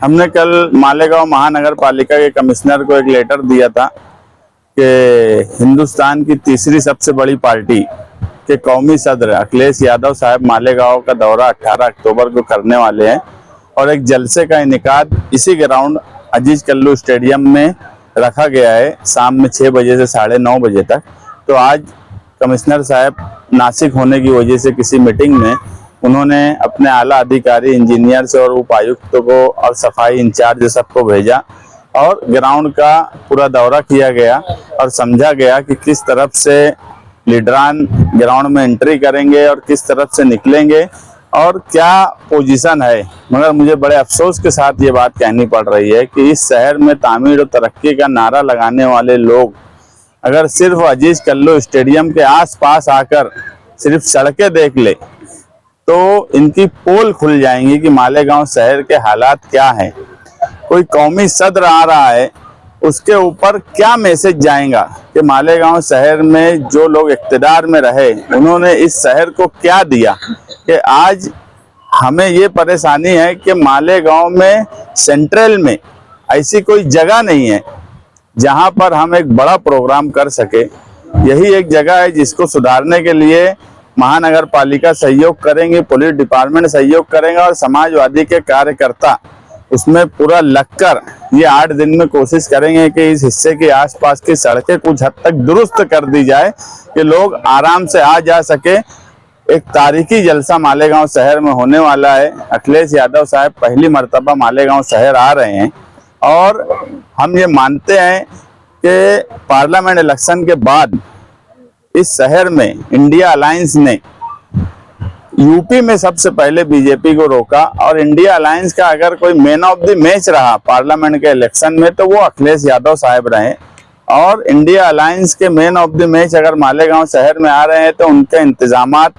हमने कल मालेगांव महानगर पालिका के कमिश्नर को एक लेटर दिया था कि हिंदुस्तान की तीसरी सबसे बड़ी पार्टी के कौमी सदर अखिलेश यादव साहब मालेगांव का दौरा 18 अक्टूबर को करने वाले हैं और एक जलसे का इनेकाद इसी ग्राउंड अजीज कल्लू स्टेडियम में रखा गया है शाम में 6 बजे से 9:30 बजे तक। तो आज कमिश्नर साहब नासिक होने की वजह से किसी मीटिंग में उन्होंने अपने आला अधिकारी इंजीनियर से और उपायुक्त को और सफाई इंचार्ज सबको भेजा और ग्राउंड का पूरा दौरा किया गया और समझा गया कि किस तरफ से लीडरान ग्राउंड में एंट्री करेंगे और किस तरफ से निकलेंगे और क्या पोजीशन है। मगर मुझे बड़े अफसोस के साथ ये बात कहनी पड़ रही है कि इस शहर में तामीर और तरक्की का नारा लगाने वाले लोग अगर सिर्फ अजीज कल्लू स्टेडियम के आसपास आकर सिर्फ सड़कें देख ले तो इनकी पोल खुल जाएंगी कि मालेगांव शहर के हालात क्या हैं। कोई कौमी सदर आ रहा है उसके ऊपर क्या मैसेज जाएगा कि मालेगांव शहर में जो लोग इख्तिदार में रहे उन्होंने इस शहर को क्या दिया कि आज हमें ये परेशानी है कि मालेगांव में सेंट्रल में ऐसी कोई जगह नहीं है जहां पर हम एक बड़ा प्रोग्राम कर सके। यही एक जगह है जिसको सुधारने के लिए महानगर पालिका सहयोग करेंगे, पुलिस डिपार्टमेंट सहयोग करेगा और समाजवादी के कार्यकर्ता उसमें पूरा लगकर ये 8 दिन में कोशिश करेंगे कि इस हिस्से के आसपास की सड़कें कुछ हद तक दुरुस्त कर दी जाए कि लोग आराम से आ जा सके। एक तारीखी जलसा मालेगांव शहर में होने वाला है। अखिलेश यादव साहब पहली मर्तबा मालेगांव शहर आ रहे हैं और हम ये मानते हैं कि पार्लियामेंट इलेक्शन के बाद इस शहर में इंडिया अलायंस ने यूपी में सबसे पहले बीजेपी को रोका और इंडिया अलायंस का अगर कोई मैन ऑफ द मैच रहा पार्लियामेंट के इलेक्शन में तो वो अखिलेश यादव साहब रहे। और इंडिया अलायंस के मैन ऑफ द मैच अगर मालेगांव शहर में आ रहे हैं तो उनके इंतजामात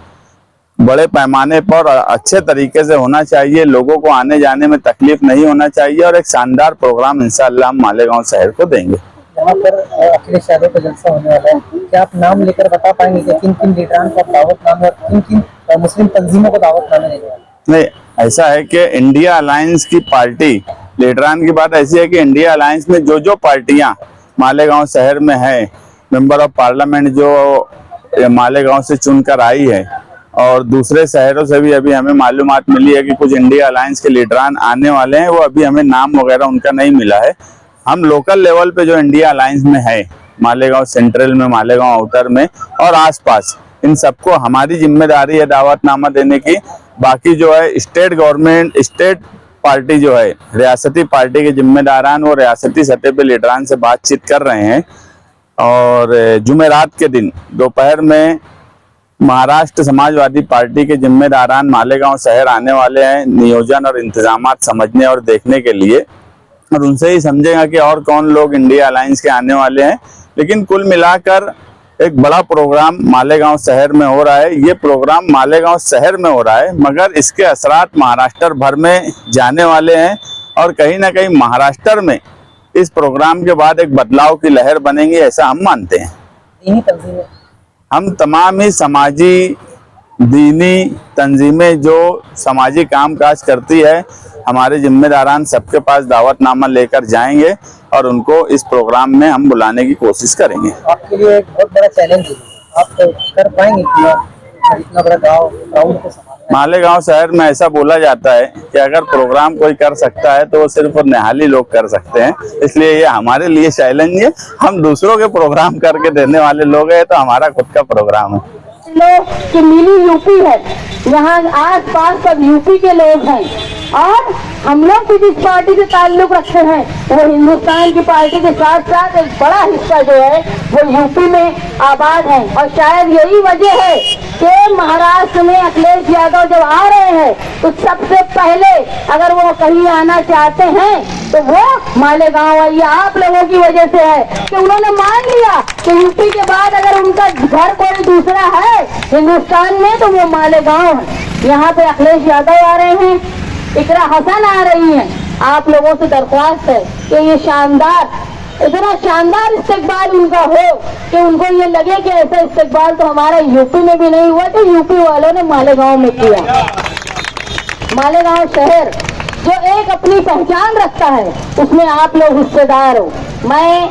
बड़े पैमाने पर अच्छे तरीके से होना चाहिए, लोगों को आने जाने में तकलीफ नहीं होना चाहिए और एक शानदार प्रोग्राम इंशाअल्लाह हम मालेगांव शहर को देंगे। यहाँ पर अखिलेश यादव का जलसा होने वाला है, क्या आप नाम लेकर बता पाएंगे कि किन किन लीडरान को दावत नामे और किन किन मुस्लिम तंजीमों को दावत नामे देने वाले? नहीं, ऐसा है कि इंडिया अलायंस की पार्टी लीडरान की बात ऐसी है कि इंडिया अलायंस में जो पार्टियां मालेगांव शहर में है, मेंबर ऑफ पार्लियामेंट जो मालेगांव से चुनकर आई है और दूसरे शहरों से भी अभी हमें मालूमात मिली है कि कुछ इंडिया अलायंस के लीडरान आने वाले हैं। वो अभी हमें नाम वगैरह उनका नहीं मिला है। हम लोकल लेवल पे जो इंडिया अलायंस में है मालेगांव सेंट्रल में, मालेगांव आउटर में और आसपास, इन सबको हमारी जिम्मेदारी है दावतनामा देने की। बाकी जो है स्टेट गवर्नमेंट, स्टेट पार्टी जो है रियासती पार्टी के जिम्मेदारान वो रियासती सतह पे लीडरान से बातचीत कर रहे हैं और जुमेरात के दिन दोपहर में महाराष्ट्र समाजवादी पार्टी के जिम्मेदारान मालेगांव शहर आने वाले हैं नियोजन और इंतजामात समझने और देखने के लिए और उनसे ही समझेगा कि और कौन लोग इंडिया अलायंस के आने वाले हैं। लेकिन कुल मिलाकर एक बड़ा प्रोग्राम मालेगांव शहर में हो रहा है। ये प्रोग्राम मालेगांव शहर में हो रहा है मगर इसके असरात महाराष्ट्र भर में जाने वाले हैं और कहीं ना कहीं महाराष्ट्र में इस प्रोग्राम के बाद एक बदलाव की लहर बनेगी, ऐसा हम मानते हैं। हम तमाम ही समाजी दीनी तंजीमें जो सामाजिक कामकाज करती है हमारे जिम्मेदारान सबके पास दावतनामा लेकर जाएंगे और उनको इस प्रोग्राम में हम बुलाने की कोशिश करेंगे। आपके लिए एक बहुत बड़ा चैलेंज है, आप कर पाएंगे इतना बड़ा गाँव को संभालना? मालेगांव शहर में ऐसा बोला जाता है कि अगर प्रोग्राम कोई कर सकता है तो वो सिर्फ निहाली लोग कर सकते हैं, इसलिए ये हमारे लिए चैलेंज है। हम दूसरों के प्रोग्राम करके देने वाले लोग हैं तो हमारा खुद का प्रोग्राम है। लोग की मिली यूपी है, यहाँ आस पास सब यूपी के लोग हैं और हम लोग भी जिस पार्टी से ताल्लुक रखते हैं वो हिंदुस्तान की पार्टी के साथ साथ एक बड़ा हिस्सा जो है वो यूपी में आबाद है और शायद यही वजह है कि महाराष्ट्र में अखिलेश यादव जब आ रहे हैं तो सबसे पहले अगर वो कहीं आना चाहते हैं तो वो मालेगांव है। ये आप लोगों की वजह से है कि उन्होंने मान लिया कि यूपी के बाद अगर उनका घर कोई दूसरा है हिंदुस्तान में तो वो मालेगांव है। यहाँ पे अखिलेश यादव आ रहे हैं, इकरा हसन आ रही हैं। आप लोगों से दरख्वास्त है कि ये शानदार, इतना शानदार इस्तेकबाल उनका हो कि उनको ये लगे कि ऐसा इस्तेकबाल तो हमारा यूपी में भी नहीं हुआ, तो यूपी वालों ने मालेगांव में किया। मालेगांव शहर जो एक अपनी पहचान रखता है, उसमें आप लोग हिस्सेदार हो। मैं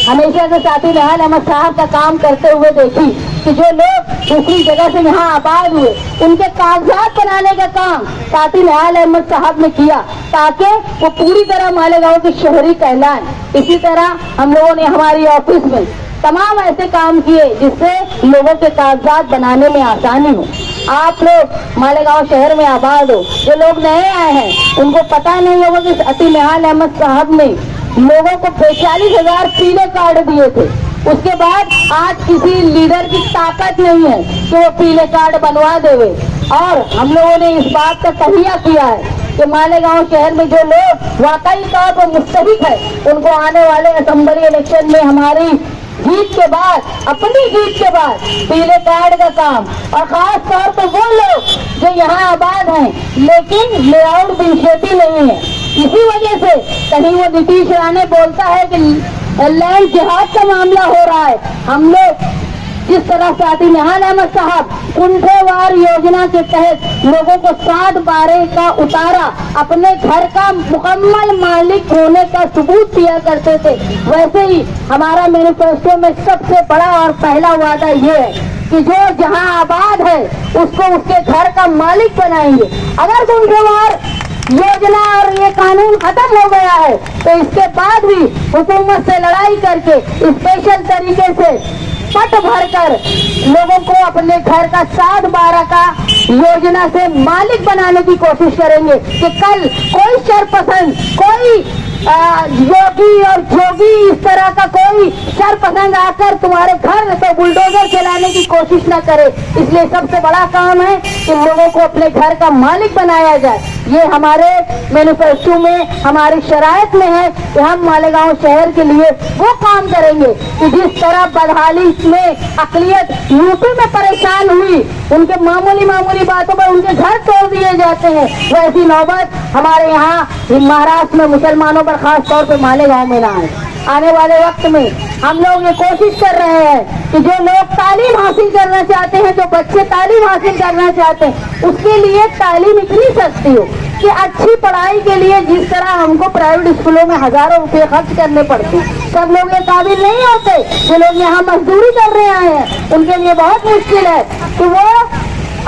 हमेशा से साथी निहाल अहमद साहब का काम करते हुए देखी कि जो लोग दूसरी जगह से यहाँ आबाद हुए, उनके कागजात बनाने का काम साथी निहाल अहमद साहब ने किया, ताकि वो पूरी तरह मालेगांव के शहरी कहलाएं। इसी तरह हम लोगों ने हमारी ऑफिस में तमाम ऐसे काम किए जिससे लोगों के कागजात बनाने में आसानी हो। आप लोग मालेगांव शहर में आबाद हो, जो लोग नए आए हैं उनको पता नहीं होगा कि साथी निहाल अहमद साहब ने लोगों को 45,000 पीले कार्ड दिए थे। उसके बाद आज किसी लीडर की ताकत नहीं है कि वो पीले कार्ड बनवा देवे। और हम लोगों ने इस बात का तहिया किया है कि मालेगांव शहर में जो लोग वाकई तौर पर मुस्तहिक है, उनको आने वाले असेंबली इलेक्शन में हमारी जीत के बाद, अपनी जीत के बाद पीले कार्ड का काम, और खास तौर पर वो लोग जो यहाँ आबाद हैं लेकिन लेआउट बिनशेती नहीं है। इसी वजह से कहीं वो नीतीश राणे बोलता है कि लैंड जिहाद का मामला हो रहा है। हम लोग जिस तरह साथी निहाल अहमद साहब कुंठेवार योजना के तहत लोगों को 7/12 का उतारा, अपने घर का मुकम्मल मालिक होने का सबूत दिया करते थे, वैसे ही हमारा मैनिफेस्टो में सबसे बड़ा और पहला वादा ये है कि जो जहां आबाद है उसको उसके घर का मालिक बनाएंगे। अगर कुंठेवार योजना और ये कानून खत्म हो गया है तो इसके बाद भी हुकूमत से लड़ाई करके स्पेशल तरीके से पट भरकर लोगों को अपने घर का 7/12 का योजना से मालिक बनाने की कोशिश करेंगे कि कल कोई शरपसंद, कोई योगी और जोगी इस तरह का कोई शरपसंद आकर तुम्हारे घर तो बुलडोजर चलाने की कोशिश न करे। इसलिए सबसे बड़ा काम है कि लोगों को अपने घर का मालिक बनाया जाए। ये हमारे मैनिफेस्टो में, हमारी शराइत में है कि हम मालेगांव शहर के लिए वो काम करेंगे कि जिस तरह बदहाली में अकलियत यूपी में परेशान हुई, उनके मामूली बातों पर उनके घर तोड़ दिए जाते हैं, वैसी नौबत हमारे यहाँ महाराष्ट्र में मुसलमानों पर खास तौर पर मालेगांव में ना आए। आने वाले वक्त में हम लोग ये कोशिश कर रहे हैं कि जो लोग तालीम हासिल करना चाहते हैं, जो बच्चे तालीम हासिल करना चाहते हैं, उसके लिए तालीम इतनी सस्ती हो कि अच्छी पढ़ाई के लिए जिस तरह हमको प्राइवेट स्कूलों में हजारों रुपए खर्च करने पड़ते, सब लोग ये काबिल नहीं होते। जो लोग यहाँ मजदूरी कर रहे हैं उनके लिए बहुत मुश्किल है कि वो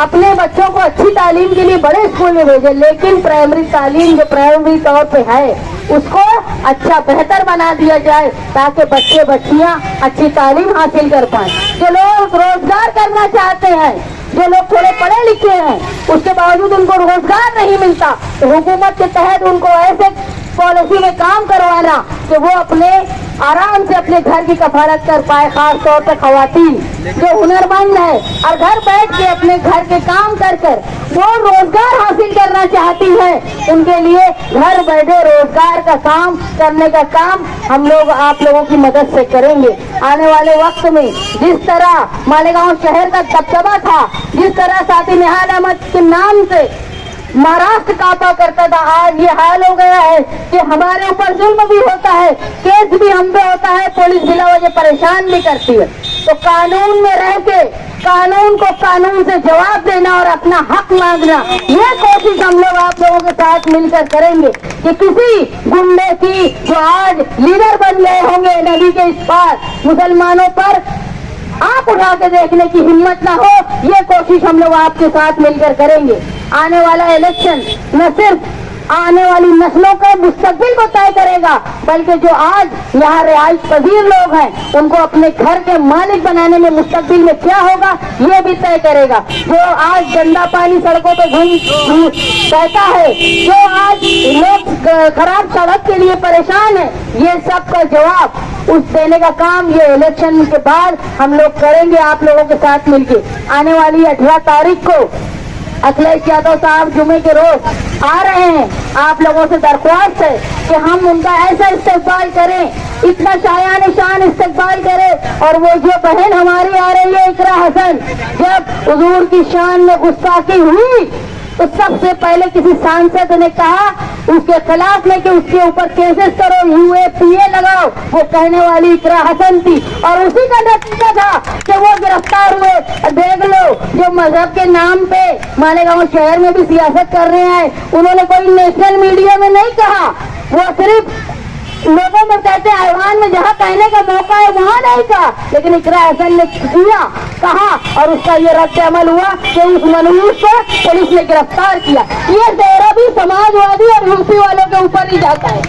अपने बच्चों को अच्छी तालीम के लिए बड़े स्कूल में भेजे, लेकिन प्राइमरी तालीम जो प्राइमरी तौर पे है उसको अच्छा बेहतर बना दिया जाए ताकि बच्चे बच्चियां अच्छी तालीम हासिल कर पाएं। जो लोग रोजगार करना चाहते हैं, जो लोग थोड़े पढ़े लिखे हैं, उसके बावजूद उनको रोजगार नहीं मिलता, तो हुकूमत के तहत उनको ऐसे पॉलिसी में काम करवाना कि वो अपने आराम से अपने घर की कफालत कर पाए। खास तौर पर खवातीन जो हुनरमंद है और घर बैठ के अपने घर के काम कर वो रोजगार हासिल करना चाहती है, उनके लिए घर बैठे रोजगार का काम करने का काम हम लोग आप लोगों की मदद से करेंगे। आने वाले वक्त में जिस तरह मालेगांव शहर का दबदबा था, जिस तरह साथी निहाल अहमद के नाम से महाराष्ट्र कांपा करता था, आज ये हाल हो गया है कि हमारे ऊपर जुल्म भी होता है, केस भी हम पे होता है, पुलिस बिला वजह परेशान भी करती है। तो कानून में रह के कानून को कानून से जवाब देना और अपना हक मांगना, ये कोशिश हम लोग आप लोगों के साथ मिलकर करेंगे कि किसी गुंडे की जो आज लीडर बन गए होंगे नदी के इस पार, मुसलमानों पर आंख उठा के देखने की हिम्मत ना हो, ये कोशिश हम लोग आपके साथ मिलकर करेंगे। आने वाला इलेक्शन न सिर्फ आने वाली नस्लों के मुस्तकबिल को तय करेगा, बल्कि जो आज यहाँ रिहाइश पजीर लोग हैं उनको अपने घर के मालिक बनाने में मुस्तकबिल में क्या होगा ये भी तय करेगा। जो आज गंदा पानी सड़कों पर बहता है, जो आज लोग खराब सड़क के लिए परेशान है, ये सब का जवाब उस देने का काम ये इलेक्शन के बाद हम लोग करेंगे आप लोगों के साथ मिलके। आने वाली 18 तारीख को अखिलेश यादव साहब जुमे के रोज आ रहे हैं। आप लोगों से दरख्वास्त है कि हम उनका ऐसा इस्तेमाल करें, इतना शायान शान इस्तेमाल करें। और वो जो बहन हमारी आ रही है इकरा हसन, जब हुजूर की शान में गुस्ताखी हुई तो सबसे पहले किसी सांसद ने कहा उसके खिलाफ में कि उसके ऊपर केसेस करो, UAPA लगाओ। वो कहने वाली इकरा हसन थी और उसी का नतीजा था कि वो गिरफ्तार हुए। देख लो, जो मजहब के नाम पे मालेगांव शहर में भी सियासत कर रहे हैं, उन्होंने कोई नेशनल मीडिया में नहीं कहा, वो सिर्फ लोगों में कहते हैं ऐवान में जहाँ कहने का मौका है वहाँ नहीं कहा, लेकिन इकरा हसन ने किया, कहा और उसका ये रद्द अमल हुआ कि उस मनुष्य को पुलिस ने गिरफ्तार किया। ये दायरा भी समाजवादी और यूपी वालों के ऊपर ही जाता है।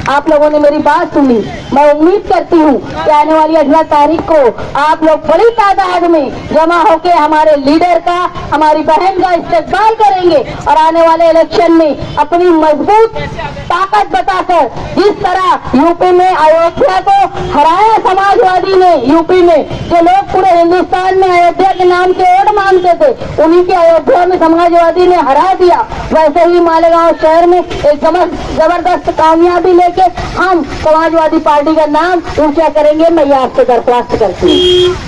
आप लोगों ने मेरी बात सुनी, मैं उम्मीद करती हूँ कि आने वाली 18 तारीख को आप लोग बड़ी तादाद में जमा होकर हमारे लीडर का, हमारी बहन का इस्तेमाल करेंगे और आने वाले इलेक्शन में अपनी मजबूत ताकत बताकर जिस तरह यूपी में अयोध्या को हराया समाजवादी ने, यूपी में जो लोग पूरे हिंदुस्तान में अयोध्या के नाम के वोट मांगते थे, उन्हीं के अयोध्या में समाजवादी ने हरा दिया, वैसे ही मालेगांव शहर में एक जबरदस्त कामयाबी लेके हम समाजवादी पार्टी का नाम ऊंचा करेंगे। मैं ये आपसे दरख्वास्त करती हूँ।